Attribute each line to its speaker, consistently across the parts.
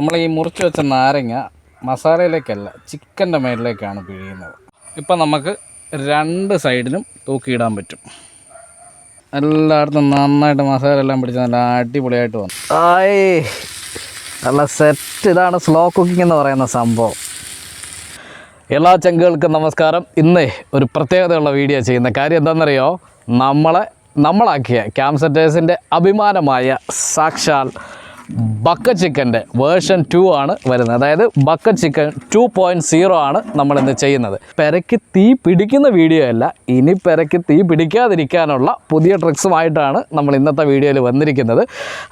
Speaker 1: നമ്മൾ ഈ മുറിച്ച് വെച്ച നാരങ്ങ മസാലയിലേക്കല്ല ചിക്കൻ്റെ മേളിലേക്കാണ് പിഴിയുന്നത്. ഇപ്പം നമുക്ക് രണ്ട് സൈഡിലും തൂക്കിയിടാൻ പറ്റും. എല്ലായിടത്തും നന്നായിട്ട് മസാല എല്ലാം പിടിച്ച് നല്ല അടിപൊളിയായിട്ട് വന്നു. നല്ല സെറ്റ്. ഇതാണ് സ്ലോ കുക്കിംഗ് എന്ന് പറയുന്ന സംഭവം. എല്ലാ ചങ്കുകൾക്കും നമസ്കാരം. ഇന്ന് ഒരു പ്രത്യേകതയുള്ള വീഡിയോ ചെയ്യുന്ന കാര്യം എന്താണെന്നറിയോ? നമ്മളാക്കിയ ക്യാമ്പ് സെറ്റേഴ്സിൻ്റെ അഭിമാനമായ സാക്ഷാൽ ബക്കറ്റ് ചിക്കൻ്റെ വേർഷൻ 2 ആണ് വരുന്നത്. അതായത് ബക്കറ്റ് ചിക്കൻ 2.0 ആണ് നമ്മളിന്ന് ചെയ്യുന്നത്. പെരയ്ക്ക് തീ പിടിക്കുന്ന വീഡിയോ അല്ല, ഇനി പെരയ്ക്ക് തീ പിടിക്കാതിരിക്കാനുള്ള പുതിയ ട്രിക്സുമായിട്ടാണ് നമ്മൾ ഇന്നത്തെ വീഡിയോയിൽ വന്നിരിക്കുന്നത്.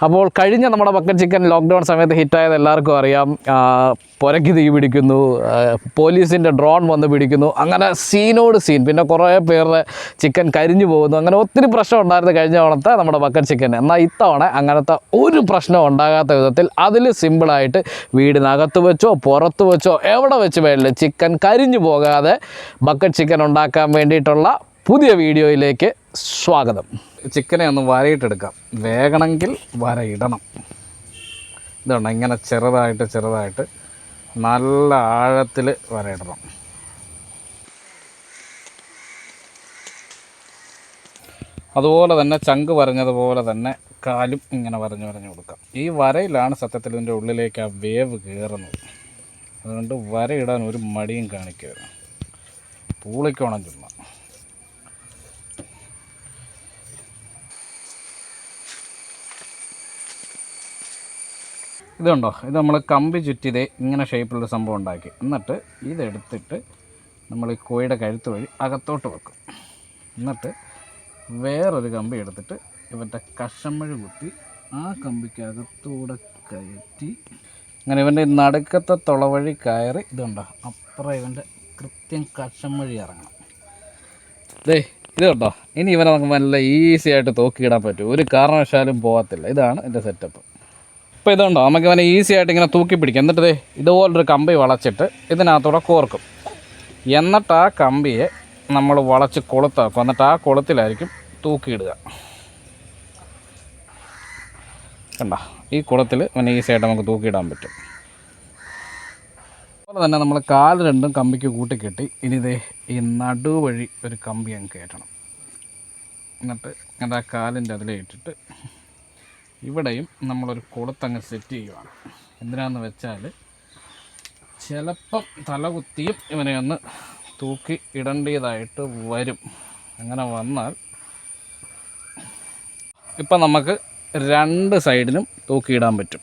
Speaker 1: അപ്പോൾ കഴിഞ്ഞ നമ്മുടെ ബക്കറ്റ് ചിക്കൻ ലോക്ക്ഡൗൺ സമയത്ത് ഹിറ്റായത് എല്ലാവർക്കും അറിയാം. പുരയ്ക്ക് തീ പിടിക്കുന്നു, പോലീസിൻ്റെ ഡ്രോൺ വന്ന് പിടിക്കുന്നു, അങ്ങനെ സീനോട് സീൻ. പിന്നെ കുറേ പേരുടെ ചിക്കൻ കരിഞ്ഞു പോകുന്നു. അങ്ങനെ ഒത്തിരി പ്രശ്നം ഉണ്ടായിരുന്നു കഴിഞ്ഞ തവണത്തെ നമ്മുടെ ബക്കറ്റ് ചിക്കൻ. എന്നാൽ ഇത്തവണ അങ്ങനത്തെ ഒരു പ്രശ്നം ഉണ്ടാകാത്ത വിധത്തിൽ അതിൽ സിമ്പിളായിട്ട് വീടിനകത്ത് വെച്ചോ പുറത്ത് വെച്ചോ എവിടെ വെച്ച് വേണ്ടില്ല ചിക്കൻ കരിഞ്ഞു പോകാതെ ബക്കറ്റ് ചിക്കൻ ഉണ്ടാക്കാൻ വേണ്ടിയിട്ടുള്ള പുതിയ വീഡിയോയിലേക്ക് സ്വാഗതം. ചിക്കനെ ഒന്ന് വരയിട്ടെടുക്കാം. വേകണമെങ്കിൽ വരയിടണം. ഇതുണ്ട്, ഇങ്ങനെ ചെറുതായിട്ട് നല്ല ആഴത്തിൽ വരയിടണം. അതുപോലെ തന്നെ ചങ്ക് വരഞ്ഞതുപോലെ തന്നെ കാലും ഇങ്ങനെ വരഞ്ഞു കൊടുക്കാം. ഈ വരയിലാണ് സത്യത്തിൽ ഇതിൻ്റെ ഉള്ളിലേക്ക് ആ വേവ് കയറുന്നത്. അതുകൊണ്ട് വരയിടാൻ ഒരു മടിയും കാണിക്കരുത്. പൂളിക്കോണം ചുമ്മാ. ഇതുണ്ടോ, ഇത് നമ്മൾ കമ്പി ചുറ്റിതേ ഇങ്ങനെ ഷേപ്പിലുള്ള സംഭവം ഉണ്ടാക്കി. എന്നിട്ട് ഇതെടുത്തിട്ട് നമ്മൾ ഈ കോഴിയുടെ കഴുത്ത് വഴി അകത്തോട്ട് വെക്കും. എന്നിട്ട് വേറൊരു കമ്പി എടുത്തിട്ട് ഇവൻ്റെ കഷമഴ കുത്തി ആ കമ്പിക്ക് അകത്തൂടെ കയറ്റി അങ്ങനെ ഇവൻ്റെ നടുക്കത്തെ തുളവഴി കയറി ഇതുണ്ടോ അപ്പുറം ഇവൻ്റെ കൃത്യം കഷമഴി ഇറങ്ങണം. ഇത് കേട്ടോ. ഇനി ഇവനെ നമുക്ക് നല്ല ഈസി ആയിട്ട് തൂക്കിയിടാൻ പറ്റും. ഒരു കാരണവശാലും പോകത്തില്ല. ഇതാണ് എൻ്റെ സെറ്റപ്പ്. ഇപ്പോൾ ഇതുണ്ടോ, നമുക്ക് ഇവനെ ഈസി ആയിട്ട് ഇങ്ങനെ തൂക്കി പിടിക്കാം. എന്നിട്ട് ഇതുപോലൊരു കമ്പി വളച്ചിട്ട് ഇതിനകത്തൂടെ കോർക്കും. എന്നിട്ട് ആ കമ്പിയെ നമ്മൾ വളച്ച് കൊളുത്താക്കും. എന്നിട്ട് ആ കൊളുത്തിലായിരിക്കും തൂക്കിയിടുക. കണ്ട, ഈ കുളത്തിൽ ഇവനെ ഈസി ആയിട്ട് നമുക്ക് തൂക്കിയിടാൻ പറ്റും. അതുപോലെ തന്നെ നമ്മൾ കാല് രണ്ടും കമ്പിക്ക് കൂട്ടിക്കെട്ടി ഇനി ഈ നടുവഴി ഒരു കമ്പി അങ്ങ് കയറ്റണം. എന്നിട്ട് ആ കാലിൻ്റെ അതിലെ ഇട്ടിട്ട് ഇവിടെയും നമ്മളൊരു കുളത്തങ്ങ് സെറ്റ് ചെയ്യുവാണ്. എന്തിനാന്ന് വെച്ചാൽ ചിലപ്പം തലകുത്തിയും ഇവനെ ഒന്ന് തൂക്കി ഇടേണ്ടതായിട്ട് വരും. അങ്ങനെ വന്നാൽ ഇപ്പം നമുക്ക് രണ്ട് സൈഡിലും തൂക്കിയിടാൻ പറ്റും.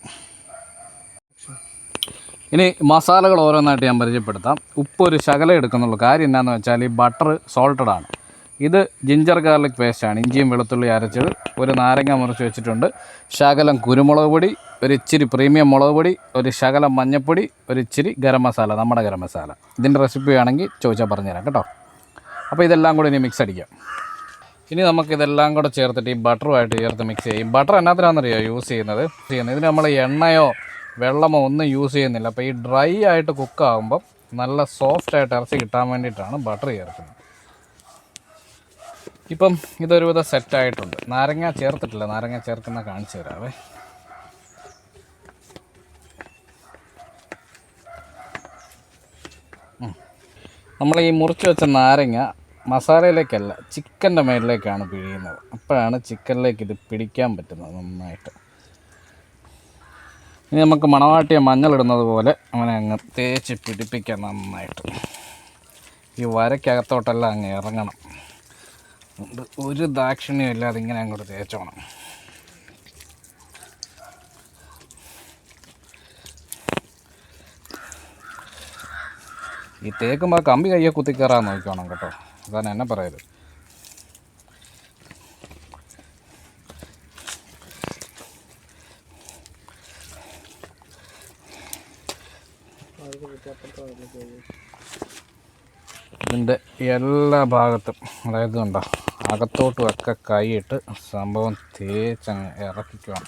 Speaker 1: ഇനി മസാലകൾ ഓരോന്നായിട്ട് ഞാൻ പരിചയപ്പെടുത്താം. ഉപ്പ് ഒരു ശകലം എടുക്കുന്നുള്ളൂ. കാര്യം എന്താണെന്ന് വെച്ചാൽ ഈ ബട്ടർ സോൾട്ടഡാണ്. ഇത് ജിഞ്ചർ ഗാർലിക് പേസ്റ്റാണ്. ഇഞ്ചിയും വെളുത്തുള്ളി അരച്ചത്. ഒരു നാരങ്ങ മുറിച്ച് വെച്ചിട്ടുണ്ട്. ശകലം കുരുമുളക് പൊടി, ഒരു ഇച്ചിരി പ്രീമിയം മുളക് പൊടി, ഒരു ശകലം മഞ്ഞൾപ്പൊടി, ഒരു ഇച്ചിരി ഗരം മസാല, നമ്മുടെ ഗരം മസാല. ഇതിൻ്റെ റെസിപ്പി ആണെങ്കിൽ ചോദിച്ചാൽ പറഞ്ഞുതരാം കേട്ടോ. അപ്പോൾ ഇതെല്ലാം കൂടി ഇനി മിക്സ് അടിക്കാം. ഇനി നമുക്കിതെല്ലാം കൂടെ ചേർത്തിട്ട് ഈ ബട്ടറുമായിട്ട് ചേർത്ത് മിക്സ് ചെയ്യും. ബട്ടർ എന്നാത്തിനാണെന്നറിയോ യൂസ് ചെയ്യുന്നത്? ഇതിന് നമ്മൾ എണ്ണയോ വെള്ളമോ ഒന്നും യൂസ് ചെയ്യുന്നില്ല. അപ്പോൾ ഈ ഡ്രൈ ആയിട്ട് കുക്കാകുമ്പം നല്ല സോഫ്റ്റായിട്ട് ഇറച്ചി കിട്ടാൻ വേണ്ടിയിട്ടാണ് ബട്ടർ ചേർക്കുന്നത്. ഇപ്പം ഇതൊരുവിധം സെറ്റായിട്ടുണ്ട്. നാരങ്ങ ചേർത്തിട്ടില്ല. നാരങ്ങ ചേർക്കുന്ന കാണിച്ചു തരാവേ. നമ്മൾ ഈ മുറിച്ച് വെച്ച നാരങ്ങ മസാലയിലേക്കല്ല ചിക്കൻ്റെ മേളിലേക്കാണ് പിഴിയുന്നത്. അപ്പോഴാണ് ചിക്കനിലേക്ക് ഇത് പിടിക്കാൻ പറ്റുന്നത് നന്നായിട്ട്. ഇനി നമുക്ക് മണവാട്ടിയ മഞ്ഞളിടുന്നത് പോലെ അങ്ങനെ അങ്ങ് തേച്ച് പിടിപ്പിക്കാം നന്നായിട്ട്. ഈ വരയ്ക്കകത്തോട്ടെല്ലാം അങ്ങ് ഇറങ്ങണം. ഒരു ദാക്ഷിണ്യം ഇല്ലാതെ ഇങ്ങനെ അങ്ങോട്ട് തേച്ചോണം. ഈ തേക്കുമ്പോൾ കമ്പി കയ്യെ കുത്തിക്കയറാൻ നോക്കണം കേട്ടോ. അതാണ് എന്നെ പറയരുത്. ഇതിൻ്റെ എല്ലാ ഭാഗത്തും, അതായത് കണ്ടോ അകത്തോട്ടുമൊക്കെ കൈയിട്ട് സംഭവം തേച്ചങ്ങ് ഇറക്കിക്കണം.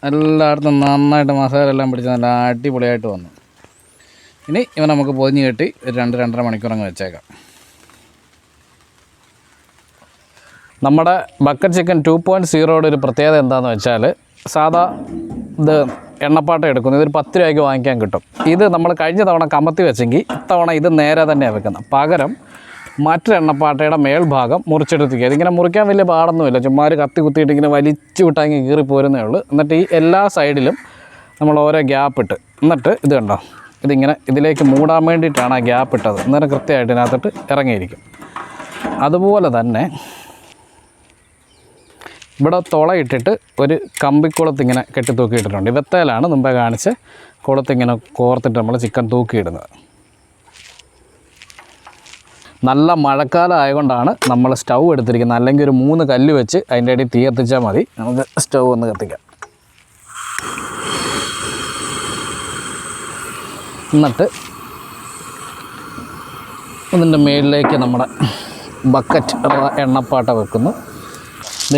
Speaker 1: എല്ലായിടത്തും നന്നായിട്ട് മസാല എല്ലാം പിടിച്ച് നല്ല അടിപൊളിയായിട്ട് വന്നു. ഇനി ഇവ നമുക്ക് പൊതിഞ്ഞ് കെട്ടി ഒരു 2-2.5 മണിക്കൂർ അങ്ങ് വെച്ചേക്കാം. നമ്മുടെ ബക്കറ്റ് ചിക്കൻ 2.0യുടെ ഒരു പ്രത്യേകത എന്താണെന്ന് വെച്ചാൽ, സാധാ ഇത് എണ്ണപ്പാട്ട എടുക്കുന്നു, ഇതൊരു 10 രൂപയ്ക്ക് വാങ്ങിക്കാൻ കിട്ടും. ഇത് നമ്മൾ കഴിഞ്ഞ തവണ കമത്തി വെച്ചെങ്കിൽ ഇത്തവണ ഇത് നേരെ തന്നെയാണ് വെക്കുന്നത്. പകരം മറ്റൊരു എണ്ണപ്പാട്ടയുടെ മേൽഭാഗം മുറിച്ചെടുത്തിക്കുക. ഇതിങ്ങനെ മുറിക്കാൻ വലിയ പാടൊന്നുമില്ല, ചുമ്മാ ഒരു കത്തി കുത്തിയിട്ട് ഇങ്ങനെ വലിച്ചു വിട്ടാങ്കിൽ കീറി പോരുന്നേ ഉള്ളൂ. എന്നിട്ട് ഈ എല്ലാ സൈഡിലും നമ്മൾ ഓരോ ഗ്യാപ്പ് ഇട്ട്, എന്നിട്ട് ഇത് കണ്ടോ, ഇതിങ്ങനെ ഇതിലേക്ക് മൂടാൻ വേണ്ടിയിട്ടാണ് ആ ഗ്യാപ്പ് ഇട്ടത്. അന്നേരം കൃത്യമായിട്ട് ഇതിനകത്തിട്ട് ഇറങ്ങിയിരിക്കും. അതുപോലെ തന്നെ ഇവിടെ തുളയിട്ടിട്ട് ഒരു കമ്പിക്കുളത്തിങ്ങനെ കെട്ടി തൂക്കിയിട്ടിട്ടുണ്ട്. വെത്തയിലാണ് മുമ്പേ കാണിച്ച് കുളത്തിങ്ങനെ കോർത്തിട്ട് നമ്മൾ ചിക്കൻ തൂക്കിയിടുന്നത്. നല്ല മഴക്കാലം ആയതുകൊണ്ടാണ് നമ്മൾ സ്റ്റൗ എടുത്തിരിക്കുന്നത്. അല്ലെങ്കിൽ ഒരു 3 കല്ല് വെച്ച് അതിൻ്റെ ഇടയിൽ തീ കത്തിച്ചാൽ മതി. നമുക്ക് സ്റ്റൗ ഒന്ന് കത്തിക്കാം. എന്നിട്ട് ഇതിൻ്റെ മുകളിലേക്ക് നമ്മുടെ ബക്കറ്റ് അഥവാ എണ്ണപ്പാട്ട വെക്കുന്നു.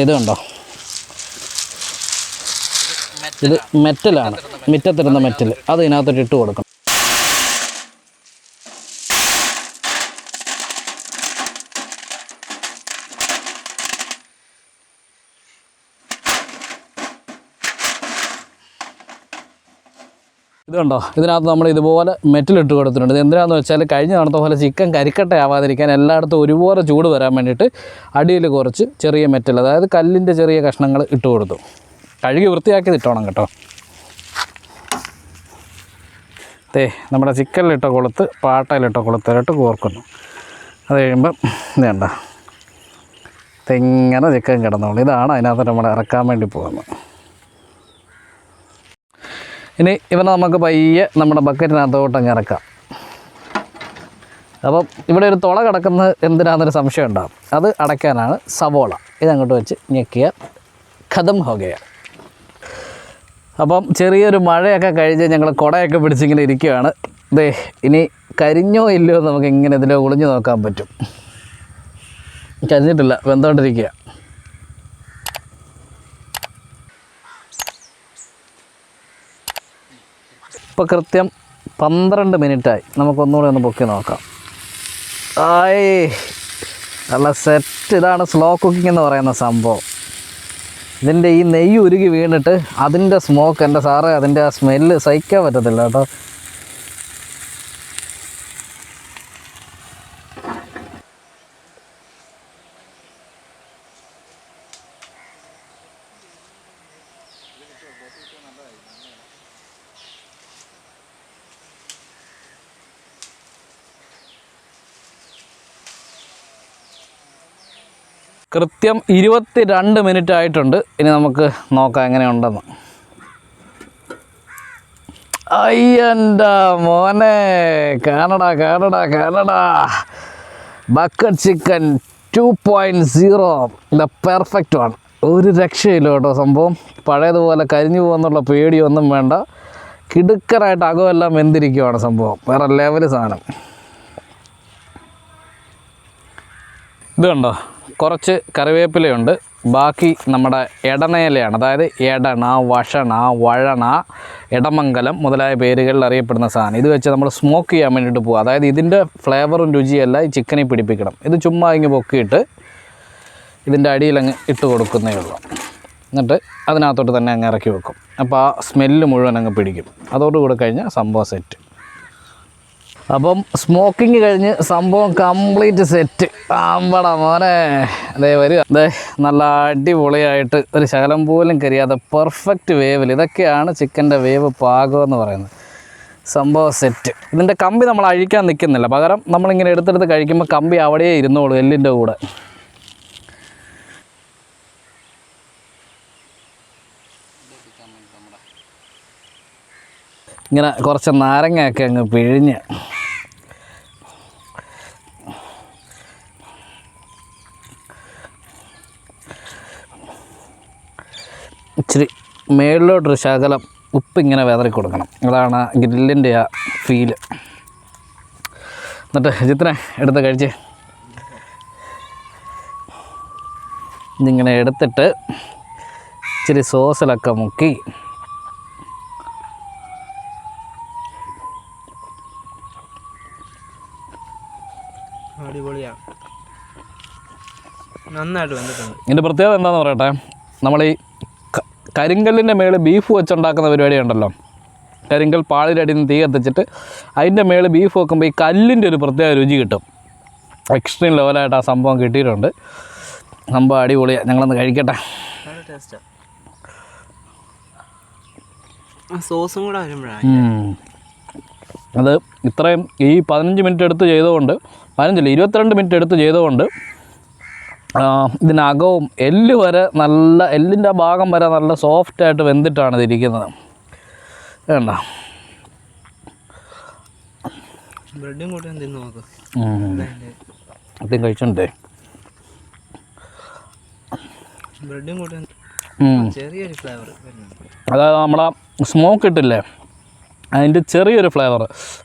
Speaker 1: ഇത് കണ്ടോ, ഇത് മെറ്റലാണ്, മുറ്റത്തിരുന്ന മെറ്റൽ. അത് ഇതിനകത്തോട്ട് ഇട്ട് കൊടുക്കണം. ഇത് കണ്ടോ, ഇതിനകത്ത് നമ്മൾ ഇതുപോലെ മെറ്റലിട്ട് കൊടുത്തിട്ടുണ്ട്. ഇത് എന്തിനാണെന്ന് വെച്ചാൽ, കഴിഞ്ഞ തവണത്തെ പോലെ ചിക്കൻ കരിക്കട്ട ആവാതിരിക്കാൻ എല്ലായിടത്തും ഒരുപോലെ ചൂട് വരാൻ വേണ്ടിയിട്ട് അടിയിൽ കുറച്ച് ചെറിയ മെറ്റൽ, അതായത് കല്ലിൻ്റെ ചെറിയ കഷ്ണങ്ങൾ ഇട്ട് കൊടുത്തു. കഴുകി വൃത്തിയാക്കി ഇട്ടോണം കേട്ടോ. നമ്മുടെ ചിക്കനിലിട്ട കൊളുത്ത് പാട്ടയിലിട്ട കൊളുത്തിലിട്ട് കോർക്കുന്നു. അത് കഴിയുമ്പം ഇത് കണ്ടോ, തെങ്ങനെ ചിക്കൻ കിടന്നോളൂ. ഇതാണ് അതിനകത്ത് നമ്മൾ ഇറക്കാൻ വേണ്ടി പോകുന്നത്. ഇനി ഇവനെ നമുക്ക് പയ്യെ നമ്മുടെ ബക്കറ്റിനകത്തോട്ടങ്ങ് ഇറക്കാം. അപ്പം ഇവിടെ ഒരു തുള കിടക്കുന്നത് എന്തിനാണെന്നൊരു സംശയം ഉണ്ടാകും. അത് അടയ്ക്കാനാണ് സവോള. ഇതങ്ങോട്ട് വെച്ച് ഞെക്കിയ ഖതം ഹോഗയ. അപ്പം ചെറിയൊരു മഴയൊക്കെ കഴിഞ്ഞ് ഞങ്ങൾ കുടയൊക്കെ പിടിച്ചിങ്ങനെ ഇരിക്കുകയാണ്. ഇനി കരിഞ്ഞോ ഇല്ലയോ നമുക്ക് ഇങ്ങനെ ഇതിൽ ഒളിഞ്ഞു നോക്കാൻ പറ്റും. കരിഞ്ഞിട്ടില്ല, വെന്തോണ്ടിരിക്കുക. ഇപ്പോൾ കൃത്യം 12 മിനിറ്റായി. നമുക്കൊന്നുകൂടി ഒന്ന് പൊക്കി നോക്കാം. ആയ്, നല്ല സെറ്റ്. ഇതാണ് സ്ലോ കുക്കിംഗ് എന്ന് പറയുന്ന സംഭവം. ഇതിൻ്റെ ഈ നെയ്യ് ഉരുകി വീണിട്ട് അതിൻ്റെ സ്മോക്ക്, എൻ്റെ സാറേ, അതിൻ്റെ ആ സ്മെല്ല് സഹിക്കാൻ പറ്റത്തില്ല കേട്ടോ. കൃത്യം 22 മിനിറ്റ് ആയിട്ടുണ്ട്. ഇനി നമുക്ക് നോക്കാം എങ്ങനെയുണ്ടെന്ന്. അയ്യൻ്റെ മോനെ, Canada bucket chicken 2.0 the perfect ആണ്. ഒരു രക്ഷയില്ല കേട്ടോ. സംഭവം പഴയതുപോലെ കരിഞ്ഞു പോകുന്നുള്ള പേടിയൊന്നും വേണ്ട. കിടുക്കനായിട്ട് അകമെല്ലാം വെന്തിരിക്കുവാണ് സംഭവം. വേറെ ലെവൽ സാധനം. ഇത് കണ്ടോ, കുറച്ച് കറിവേപ്പിലയുണ്ട്, ബാക്കി നമ്മുടെ എടനയിലയാണ്. അതായത് എടണ, വഷണ, വഴണ, എടമംഗലം മുതലായ പേരുകളിൽ അറിയപ്പെടുന്ന സാധനം. ഇത് വെച്ച് നമ്മൾ സ്മോക്ക് ചെയ്യാൻ വേണ്ടിയിട്ട് പോകുക. അതായത് ഇതിൻ്റെ ഫ്ലേവറും രുചിയല്ല ഈ ചിക്കനിൽ പിടിപ്പിക്കണം. ഇത് ചുമ്മാ ഇങ്ങ് പൊക്കിയിട്ട് ഇതിൻ്റെ അടിയിലങ്ങ് ഇട്ട് കൊടുക്കുന്നേ ഉള്ളൂ. എന്നിട്ട് അതിനകത്തോട്ട് തന്നെ അങ്ങ് ഇറക്കി വെക്കും. അപ്പോൾ ആ സ്മെല്ല് മുഴുവൻ അങ്ങ് പിടിക്കും. അതോടുകൂടി കഴിഞ്ഞാൽ സംഭവം സെറ്റ്. അപ്പം സ്മോക്കിങ് കഴിഞ്ഞ് സംഭവം കംപ്ലീറ്റ് സെറ്റ്. ആമ്പടാ മോനെ, അതേ വരിക. അതെ, നല്ല അടിപൊളിയായിട്ട് ഒരു ശകലം പോലും കരിയാതെ പെർഫെക്റ്റ് വേവിൽ. ഇതൊക്കെയാണ് ചിക്കൻ്റെ വേവ് പാകം എന്ന് പറയുന്നത്. സംഭവം സെറ്റ്. ഇതിൻ്റെ കമ്പി നമ്മൾ അഴിക്കാൻ നിൽക്കുന്നില്ല, പകരം നമ്മളിങ്ങനെ എടുത്തെടുത്ത് കഴിക്കുമ്പോൾ കമ്പി അവിടെ ഇരുന്നോളൂ എല്ലിൻ്റെ കൂടെ. ഇങ്ങനെ കുറച്ച് നാരങ്ങയൊക്കെ അങ്ങ് പിഴിഞ്ഞ് ഇച്ചിരി മേളിലോട്ടൊരു ശകലം ഉപ്പിങ്ങനെ വിതറി കൊടുക്കണം. അതാണ് ഗ്രില്ലിൻ്റെ ആ ഫീല്. എന്നിട്ട് ചിത്രനെ എടുത്ത് കഴിച്ച് ഇതിങ്ങനെ എടുത്തിട്ട് ഇച്ചിരി സോസിലൊക്കെ മുക്കി
Speaker 2: അടിപൊളിയാണ്, നന്നായിട്ട് വന്നിട്ടുണ്ട്.
Speaker 1: ഇതിൻ്റെ പ്രത്യേകത എന്താണെന്ന് പറയട്ടെ, നമ്മൾ ഈ കരിങ്കല്ലിൻ്റെ മേളിൽ ബീഫ് വെച്ചുണ്ടാക്കുന്ന പരിപാടി ഉണ്ടല്ലോ, കരിങ്കൽ പാളിയുടെ അടിയിൽ നിന്ന് തീ കത്തിച്ചിട്ട് അതിൻ്റെ മേളിൽ ബീഫ് വെക്കുമ്പോൾ ഈ കല്ലിൻ്റെ ഒരു പ്രത്യേക രുചി കിട്ടും. എക്സ്ട്രീം ലെവലായിട്ട് ആ സംഭവം കിട്ടിയിട്ടുണ്ട്. സംഭവം അടിപൊളിയാണ്. ഞങ്ങളൊന്ന് കഴിക്കട്ടെ.
Speaker 2: നല്ല ടേസ്റ്റാണ്. ആ സോസും കൂടെ വരുമ്പോഴാണ്
Speaker 1: അത് ഇത്രയും ഈ 15 മിനിറ്റ് എടുത്ത് ചെയ്തുകൊണ്ട്, 22 മിനിറ്റ് എടുത്ത് ചെയ്തുകൊണ്ട് ഇതിനകവും എല്ല് വരെ നല്ല, എല്ലിൻ്റെ ഭാഗം വരെ നല്ല സോഫ്റ്റായിട്ട് വെന്തിട്ടാണ് ഇതിരിക്കുന്നത്. വേണ്ട
Speaker 2: ബ്രെഡും കൂടെ എന്തെന്ന് നോക്ക്.
Speaker 1: അതും കഴിച്ചിട്ടുണ്ടേ.
Speaker 2: ബ്രെഡും കൂടെ ചെറിയൊരു ഫ്ലേവർ വരുന്നുണ്ട്.
Speaker 1: അതായത് നമ്മളെ സ്മോക്ക് ഇട്ടില്ലേ, അതിൻ്റെ ചെറിയൊരു ഫ്ലേവർ,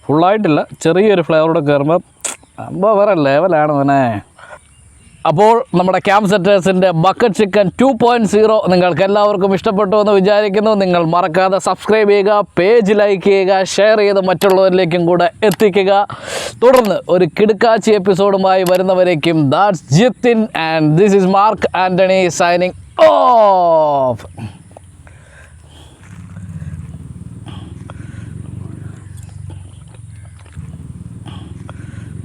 Speaker 1: ഫുള്ളായിട്ടില്ല, ചെറിയൊരു ഫ്ലേവറൂടെ കയറുമ്പോൾ അപ്പോൾ വേറെ ലെവലാണ് അവനെ. അപ്പോൾ നമ്മുടെ ക്യാമ്പ് സെറ്റേഴ്സിൻ്റെ ബക്കറ്റ് ചിക്കൻ 2.0 നിങ്ങൾക്ക് എല്ലാവർക്കും ഇഷ്ടപ്പെട്ടു എന്ന് വിചാരിക്കുന്നു. നിങ്ങൾ മറക്കാതെ സബ്സ്ക്രൈബ് ചെയ്യുക, പേജ് ലൈക്ക് ചെയ്യുക, ഷെയർ ചെയ്ത് മറ്റുള്ളവരിലേക്കും കൂടെ എത്തിക്കുക. തുടർന്ന് ഒരു കിടുക്കാച്ചി എപ്പിസോഡുമായി വരുന്നവരേക്കും that's Jithin and this is Mark Antony signing of.